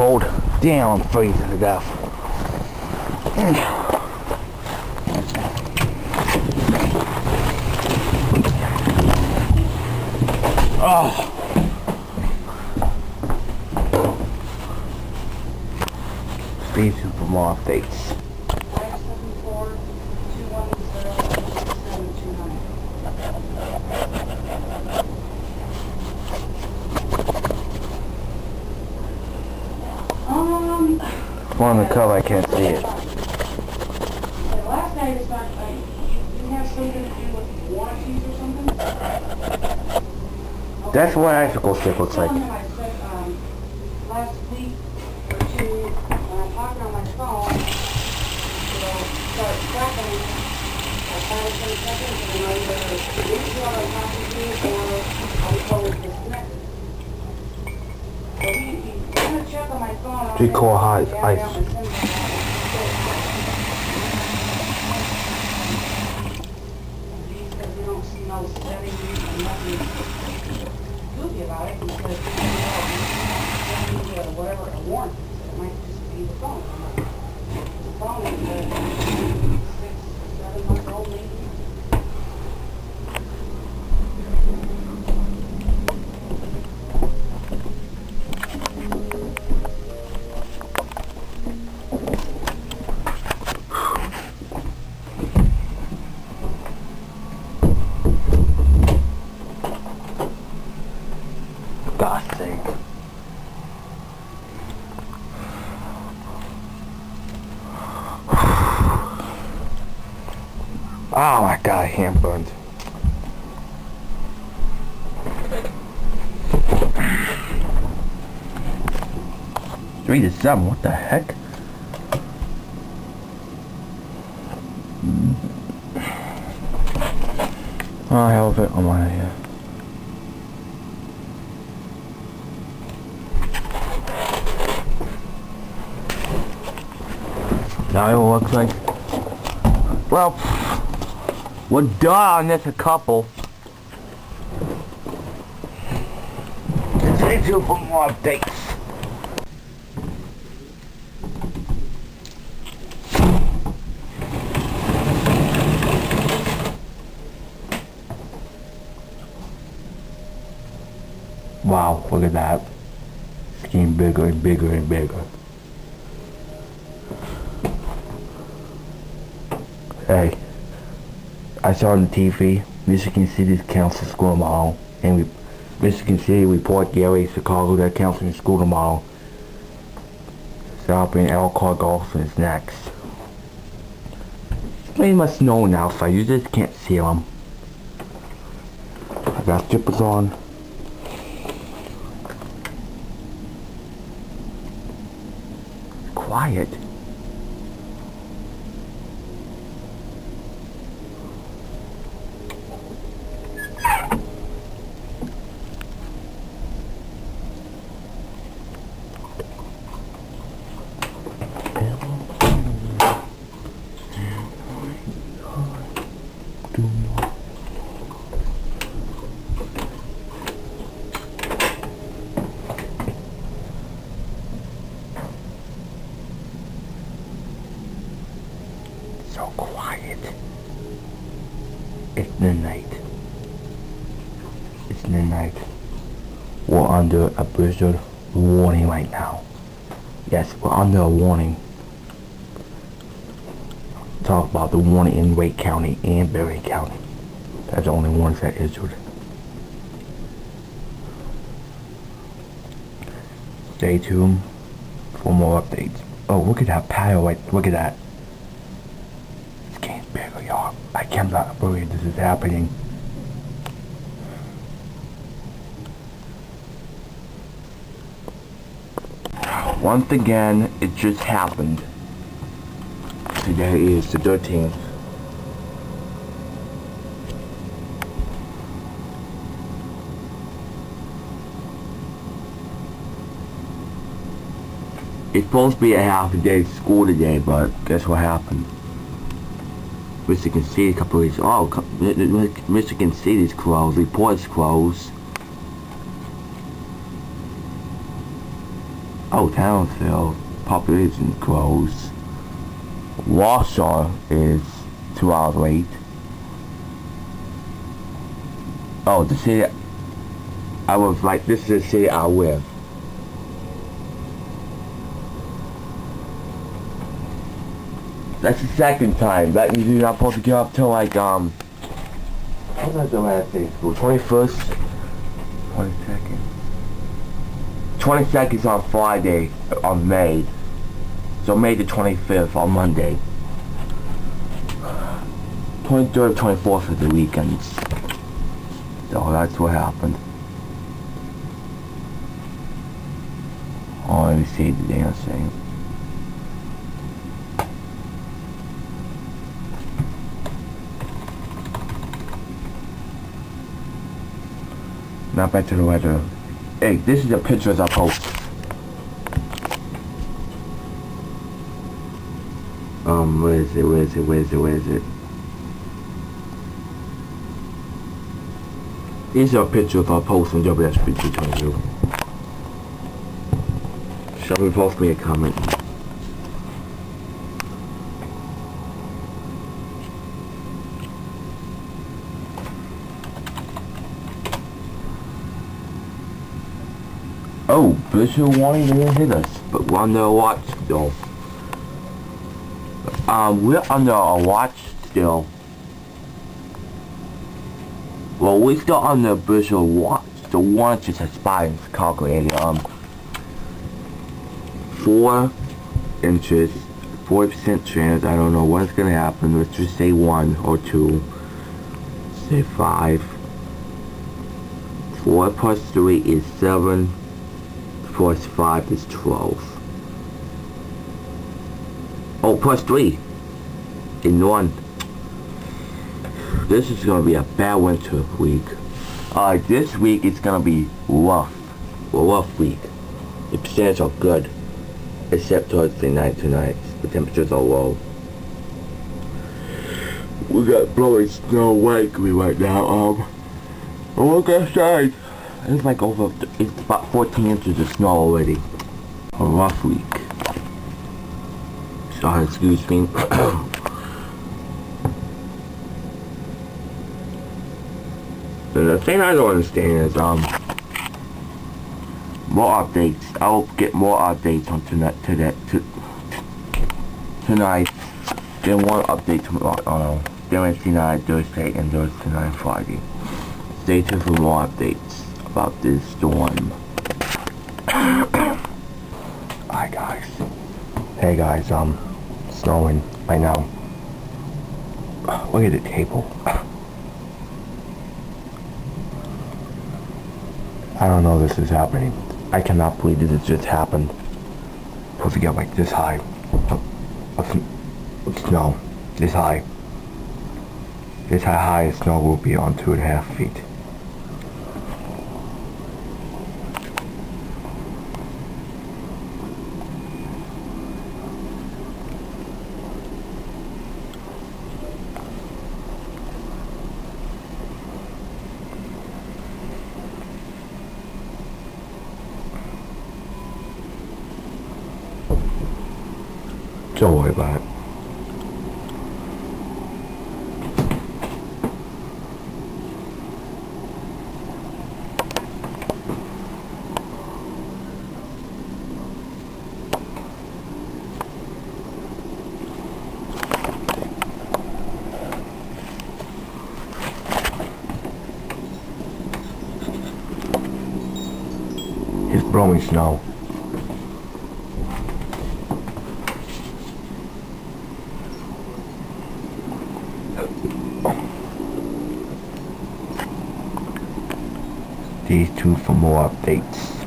cold. Damn, I'm freezing to death. Oh. Freezing for more updates. On the cover, I can't see it. Last night it's not like you have something to do with warranties or something? Okay. That's what icicle stick looks like. I said last week or two when I'm talking on my phone, start tracking. I found it 10 seconds and then either make sure I'm talking to you or I'll be totally disconnected. So I'm gonna check on my phone. 3-core high ice. No settings and nothing goofy about it because whatever a warranty is. It might just be the phone. The phone is 6, 7 months old maybe. God's sake. Oh my god, hand burned. Three to 7, what the heck? Oh, hell of it, I'm out of here. Now it looks like, well, we're done. There's a couple. Stay tuned for more updates. Wow, look at that. It's getting bigger and bigger and bigger. Hey, I saw on the TV, Michigan City's counts to school tomorrow, and Michigan City report Gary, Chicago, that counts in school tomorrow. Stopping alcohol golf is next. They must know now, so you just can't see them. I got zippers on. Quiet. So quiet. It's midnight. It's midnight. We're under a blizzard warning right now. Yes, we're under a warning. Talk about the warning in Wake County and Berry County. That's the only ones that issued. Stay tuned for more updates. Oh, look at that pile right, look at that. It's getting bigger, y'all. I cannot believe this is happening. Once again, it just happened. Today is the 13th. It's supposed to be a half a day school today, but guess what happened? Michigan City a couple of weeks. Oh, Michigan City's closed. Reports closed. Oh, Townsville, population grows. Warsaw is 2 hours late. Oh, the city, I was like, this is the city I live. That's the second time. That means you're not supposed to get up till like, what's that the last day of school? 21st? 22nd? 22nd is on Friday, on May. So May the 25th on Monday. 23rd, 24th are the weekends. So that's what happened. Oh, let me see the damn thing. Now back to the weather. Hey, this is the pictures I post. Where is it? These are pictures I post on WSP222. Somebody post me a comment. Oh, Bishop wanting to hit us, but we're under a watch still. We're under a watch still. Well, we're still under Bishop watch. The watch is expired in Chicago area. 4 inches, 40% chance. I don't know what's gonna happen. Let's just say 1 or 2. Say 5. 4 plus 3 is 7. Plus 5 is 12. Oh, plus 3 in 1. This is gonna be a bad winter week. This week it's gonna be rough. A rough week. The percentages are good. Except Thursday night tonight. The temperatures are low. We got blowing snow likely right now. Look outside. It's like it's about 14 inches of snow already. A rough week. Sorry, excuse me. The thing I don't understand is, more updates. I'll get more updates on tonight, then one update tomorrow, Wednesday night, Thursday, and Thursday night, Friday. Stay tuned for more updates about this storm. Hi guys. Hey guys, snowing right now. Look at the table. I don't know this is happening. I cannot believe this just happened. Supposed to get like this high. Of snow. This high. This high of snow will be on 2.5 feet. Don't worry about it. It's blowing snow. Stay tuned for more updates.